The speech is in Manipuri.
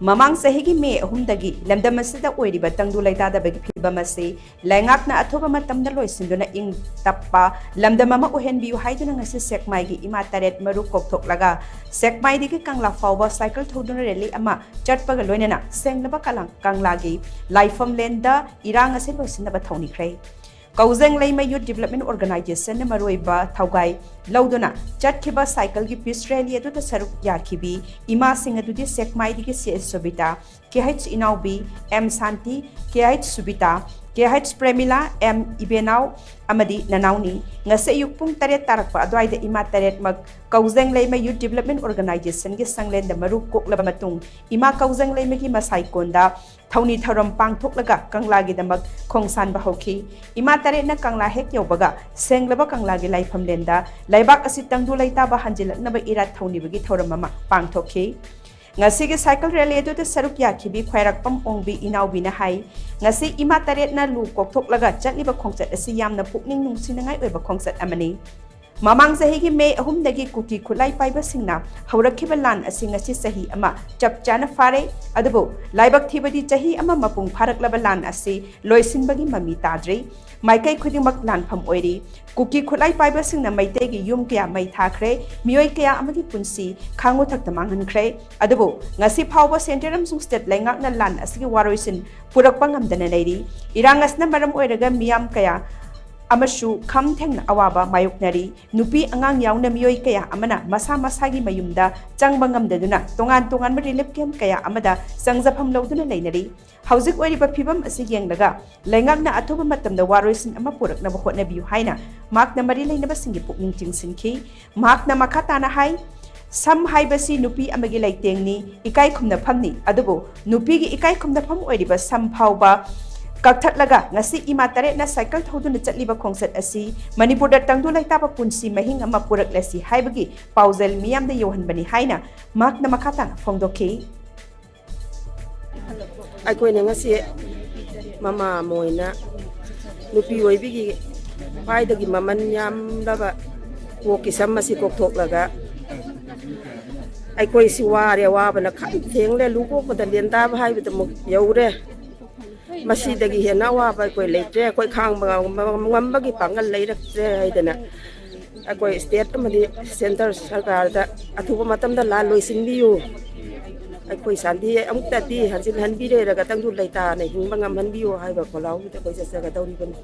ꯃꯃꯥꯡ ꯆꯍꯤꯒꯤ ꯃꯦ 3ꯗꯒꯤ ꯂꯝꯗꯝ ꯑꯁꯤꯗ ꯑꯣꯏꯔꯤꯕ ꯇꯪꯗꯨ ꯂꯩꯇꯥꯗꯕꯒꯤ ꯐꯤꯚꯝ ꯑꯁꯤ ꯂꯩꯉꯥꯛꯅ ꯑꯊꯨꯕ ꯃꯇꯝꯗ ꯂꯣꯏꯁꯤꯟꯗꯨꯅ ꯏꯪ ꯇꯞꯄ ꯂꯝꯗꯝ ꯑꯃ ꯑꯣꯏꯍꯟꯕꯤꯌꯨ ꯍꯥꯏꯗꯨꯅ ꯉꯁꯤ ꯁꯦꯛꯃꯥꯏꯒꯤ ꯏꯃꯥ ꯇꯔꯦꯠ ꯃꯔꯨ ꯀꯣꯛꯊꯣꯛꯂꯒ ꯁꯦꯛꯃꯥꯏ ꯗꯒꯤ ꯀꯪꯂꯥ ꯐꯥꯎꯕ ꯁꯥꯏꯀꯜ ꯊꯧꯗꯨꯅ ꯔꯦꯂꯤ ꯑꯃ ꯆꯠꯄꯒ ꯂꯣꯏꯅꯅ ꯁꯦꯡꯂꯕ ꯀꯪꯂꯥꯒꯤ ꯂꯥꯏꯐꯝꯂꯦꯟꯗ ꯏꯔꯥꯡ ꯑꯁꯤ ꯂꯣꯏꯁꯤꯟꯅꯕ ꯊꯧꯅꯤꯈ꯭ꯔꯦ꯫ ꯀꯧꯖꯦꯡ ꯂꯩꯃ ꯌꯨꯠ ꯗꯤꯕꯦꯂꯞꯃꯦꯟ ꯑꯣꯔꯒꯅꯥꯏꯖꯦꯁꯟꯅ ꯃꯔꯨꯑꯣꯏꯕ ꯊꯧꯒꯥꯏ ꯂꯧꯗꯨꯅ ꯆꯠꯈꯤꯕ ꯁꯥꯏꯀꯜꯒꯤ ꯄꯤꯁ ꯔꯦꯂꯤ ꯑꯗꯨꯗ ꯁꯔꯨꯛ ꯌꯥꯈꯤꯕꯤ ꯏꯃꯥꯁꯤꯡ ꯑꯗꯨꯗꯤ ꯁꯦꯛꯃꯥꯏꯗꯒꯤ CH ꯁꯨꯕꯤꯇꯥ, KH ꯏꯅꯥꯎꯕꯤ, M ꯁꯥꯟꯇꯤ, KH ꯁꯨꯕꯤꯇꯥ, KH ꯄ꯭ꯔꯦꯃꯤꯂꯥ, M ꯏꯕꯦꯅꯥꯎ ꯑꯃꯗꯤ ꯅꯅꯥꯎꯅꯤ꯫ ꯉꯁꯤ ꯑꯌꯨꯛ ꯄꯨꯡ 7 ꯇꯥꯔꯛꯄ ꯑꯗꯨꯋꯥꯏꯗ ꯏꯃꯥ ꯇꯔꯦꯠꯃꯛ ꯀꯧꯖꯦꯡ ꯂꯩꯃ ꯌꯨꯠ ꯗꯤꯕꯦꯂꯞꯃꯦꯟ ꯑꯣꯔꯒꯅꯥꯏꯖꯦꯁꯟꯒꯤ ꯁꯪꯂꯦꯟꯗ ꯃꯔꯨ ꯀꯣꯛꯂꯕ ꯃꯇꯨꯡ ꯏꯃꯥ ꯀꯧꯖꯦꯡ ꯂꯩꯃꯒꯤ ꯃꯁꯥꯏꯀꯣꯟꯗ ꯊꯧꯅꯤ ꯊꯧꯔꯝ ꯄꯥꯡꯊꯣꯛꯂꯒ ꯀꯪꯂꯥꯒꯤꯗꯃꯛ ꯈꯣꯡꯁꯥꯟꯕ ꯍꯧꯈꯤ꯫ ꯏꯃꯥ ꯇꯔꯦꯠꯅ ꯀꯪꯂꯥ ꯍꯦꯛ ꯌꯧꯕꯒ ꯁꯦꯡꯂꯕ ꯀꯪꯂꯥꯒꯤ ꯂꯥꯏꯐꯝꯂꯦꯟꯗ ꯂꯩꯕꯥꯛ ꯑꯁꯤ ꯇꯪꯗꯨ ꯂꯩꯇꯥꯕ ꯍꯟꯖꯤꯜꯂꯛꯅꯕ ꯏꯔꯥꯠ ꯊꯧꯅꯤꯕꯒꯤ ꯊꯧꯔꯝ ꯑꯃ ꯄꯥꯡꯊꯣꯛꯈꯤ꯫ ꯉꯁꯤꯒꯤ ꯁꯥꯏꯀꯜ ꯔꯦꯂꯤ ꯑꯗꯨꯗ ꯁꯔꯨꯛ ꯌꯥꯈꯤꯕꯤ ꯈ꯭ꯋꯥꯏꯔꯥꯛꯄꯝ ꯑꯣꯡꯕꯤ ꯏꯅꯥꯎꯕꯤꯅ ꯍꯥꯏ ꯉꯁꯤ ꯏꯃꯥ ꯇꯔꯦꯠꯅ ꯂꯨ ꯀꯣꯛꯊꯣꯛꯂꯒ ꯆꯠꯂꯤꯕ ꯈꯣꯡꯆꯠ ꯑꯁꯤ ꯌꯥꯝꯅ ꯄꯨꯛꯅꯤꯡ ꯅꯨꯡꯁꯤꯅꯤꯡꯉꯥꯏ ꯑꯣꯏꯕ ꯈꯣꯡꯆꯠ ꯑꯃꯅꯤ꯫ ꯃꯃꯥꯡ ꯆꯍꯤꯒꯤ ꯃꯦ 3ꯗꯒꯤ ꯀꯨꯀꯤ ꯈꯨꯠꯂꯥꯏ ꯄꯥꯏꯕꯁꯤꯡꯅ ꯍꯧꯔꯛꯈꯤꯕ ꯂꯥꯟ ꯑꯁꯤ ꯉꯁꯤ ꯆꯍꯤ ꯑꯃ ꯆꯞ ꯆꯥꯅ ꯐꯥꯔꯦ꯫ ꯑꯗꯨꯕꯨ ꯂꯥꯏꯕꯛ ꯊꯤꯕꯗꯤ ꯆꯍꯤ ꯑꯃ ꯃꯄꯨꯡ ꯐꯥꯔꯛꯂꯕ ꯂꯥꯟ ꯑꯁꯤ ꯂꯣꯏꯁꯤꯟꯕꯒꯤ ꯃꯃꯤ ꯇꯥꯗ꯭ꯔꯤ꯫ ꯃꯥꯏꯀꯩ ꯈꯨꯗꯤꯡꯃꯛ ꯂꯥꯟꯐꯝ ꯑꯣꯏꯔꯤ꯫ ꯀꯨꯀꯤ ꯈꯨꯠꯂꯥꯏ ꯄꯥꯏꯕꯁꯤꯡꯅ ꯃꯩꯇꯩꯒꯤ ꯌꯨꯝ ꯀꯌꯥ ꯃꯩ ꯊꯥꯈ꯭ꯔꯦ, ꯃꯤꯑꯣꯏ ꯀꯌꯥ ꯑꯃꯒꯤ ꯄꯨꯟꯁꯤ ꯈꯥꯡꯉꯨꯊꯛꯇ ꯃꯥꯡꯍꯟꯈ꯭ꯔꯦ꯫ ꯑꯗꯨꯕꯨ ꯉꯁꯤ ꯐꯥꯎꯕ ꯁꯦꯟꯇꯔ ꯑꯃꯁꯨꯡ ꯁ꯭ꯇꯦꯠ ꯂꯩꯉꯥꯛꯅ ꯂꯥꯟ ꯑꯁꯤꯒꯤ ꯋꯥꯔꯣꯏꯁꯤꯟ ꯄꯨꯔꯛꯄ ꯉꯝꯗꯅ ꯂꯩꯔꯤ꯫ ꯏꯔꯥꯡ ꯑꯁꯤꯅ ꯃꯔꯝ ꯑꯣꯏꯔꯒ ꯃꯤꯌꯥꯝ ꯀꯌꯥ ꯑꯃꯁꯨ ꯈꯝ ꯊꯦꯡꯅ ꯑꯋꯥꯕ ꯃꯥꯌꯣꯛꯅꯔꯤ꯫ ꯅꯨꯄꯤ ꯑꯉꯥꯡ ꯌꯥꯎꯅ ꯃꯤꯑꯣꯏ ꯀꯌꯥ ꯑꯃꯅ ꯃꯁꯥ ꯃꯁꯥꯒꯤ ꯃꯌꯨꯝꯗ ꯆꯪꯕ ꯉꯝꯗꯗꯨꯅ ꯇꯣꯉꯥꯟ ꯇꯣꯉꯥꯟꯕ ꯔꯤꯂꯤꯐ ꯀꯦꯝꯞ ꯀꯌꯥ ꯑꯃꯗ ꯆꯪꯖꯐꯝ ꯂꯧꯗꯨꯅ ꯂꯩꯅꯔꯤ꯫ ꯍꯧꯖꯤꯛ ꯑꯣꯏꯔꯤꯕ ꯐꯤꯚꯝ ꯑꯁꯤ ꯌꯦꯡꯂꯒ ꯂꯩꯉꯥꯛꯅ ꯑꯊꯨꯕ ꯃꯇꯝꯗ ꯋꯥꯔꯣꯏꯁꯤꯟ ꯑꯃ ꯄꯨꯔꯛꯅꯕ ꯍꯣꯠꯅꯕꯤꯌꯨ ꯍꯥꯏꯅ ꯃꯍꯥꯛꯅ ꯃꯔꯤ ꯂꯩꯅꯕꯁꯤꯡꯒꯤ ꯄꯨꯛꯅꯤꯡ ꯆꯤꯡꯁꯤꯟꯈꯤ꯫ ꯃꯍꯥꯛꯅ ꯃꯈꯥ ꯇꯥꯅ ꯍꯥꯏ ꯁꯝ ꯍꯥꯏꯕꯁꯤ ꯅꯨꯄꯤ ꯑꯃꯒꯤ ꯂꯩꯇꯦꯡꯅꯤ, ꯏꯀꯥꯏ ꯈꯨꯝꯅꯐꯝꯅꯤ꯫ ꯑꯗꯨꯕꯨ ꯅꯨꯄꯤꯒꯤ ꯏꯀꯥꯏ ꯈꯨꯝꯅꯐꯝ ꯑꯣꯏꯔꯤꯕ ꯁꯝ ꯐꯥꯎꯕ ꯀꯛꯊꯠꯂꯒ ꯉꯁꯤ ꯏꯃꯥ ꯇꯔꯦꯠꯅ ꯁꯥꯏꯀꯜ ꯊꯧꯗꯨꯅ ꯆꯠꯂꯤꯕ ꯈꯣꯡꯆꯠ ꯑꯁꯤ ꯃꯅꯤꯄꯨꯔꯗ ꯇꯪꯗꯨ ꯂꯩꯇꯥꯕ ꯄꯨꯟꯁꯤ ꯃꯍꯤꯡ ꯑꯃ ꯄꯨꯔꯛꯂꯁꯤ ꯍꯥꯏꯕꯒꯤ ꯄꯥꯎꯖꯦꯜ ꯃꯤꯌꯥꯝꯗ ꯌꯧꯍꯟꯕꯅꯤ ꯍꯥꯏꯅ ꯃꯍꯥꯛꯅ ꯃꯈꯥ ꯇꯥꯅ ꯐꯣꯡꯗꯣꯛꯈꯤ꯫ ꯑꯩꯈꯣꯏꯅ ꯉꯁꯤ ꯃꯃꯥ ꯑꯃ ꯑꯣꯏꯅ ꯅꯨꯄꯤ ꯑꯣꯏꯕꯤꯒꯤ ꯈ꯭ꯋꯥꯏꯗꯒꯤ ꯃꯃꯜ ꯌꯥꯝꯂꯕ ꯀꯣꯛꯀꯤ ꯁꯝ ꯑꯁꯤ ꯀꯣꯛꯊꯣꯛꯂꯒ ꯑꯩꯈꯣꯏꯁꯤ ꯋꯥꯔꯦ, ꯋꯥꯕꯅ ꯈꯝ ꯊꯦꯡꯂꯦ, ꯂꯨ ꯀꯣꯛꯄꯗ ꯂꯦꯟ ꯇꯥꯕ ꯍꯥꯏꯕꯗꯨꯃꯛ ꯌꯧꯔꯦ꯫ ꯃꯁꯤꯗꯒꯤ ꯍꯦꯟꯅ ꯑꯋꯥꯕ ꯑꯩꯈꯣꯏ ꯂꯩꯇ꯭ꯔꯦ, ꯑꯩꯈꯣꯏ ꯈꯥꯡꯕ ꯉꯝꯕꯒꯤ ꯄꯥꯡꯒꯜ ꯂꯩꯔꯛꯇ꯭ꯔꯦ ꯍꯥꯏꯗꯅ ꯑꯩꯈꯣꯏ ꯁ꯭ꯇꯦꯠ ꯑꯃꯗꯤ ꯁꯦꯟꯇꯔ ꯁꯔꯀꯥꯔꯗ ꯑꯊꯨꯕ ꯃꯇꯝꯗ ꯂꯥꯟ ꯂꯣꯏꯁꯤꯟꯕꯤꯌꯨ, ꯑꯩꯈꯣꯏ ꯁꯥꯟꯇꯤ ꯑꯃꯨꯛꯇꯗꯤ ꯍꯟꯖꯤꯟꯍꯟꯕꯤꯔꯦꯔꯒ ꯇꯪꯗꯨ ꯂꯩꯇꯥꯅ ꯍꯤꯡꯕ ꯉꯝꯍꯟꯕꯤꯌꯨ ꯍꯥꯏꯕ ꯈꯣꯜꯂꯥꯎꯗꯨꯗ ꯑꯩꯈꯣꯏ ꯆꯠꯆꯒꯗꯧꯔꯤꯕꯅꯤ꯫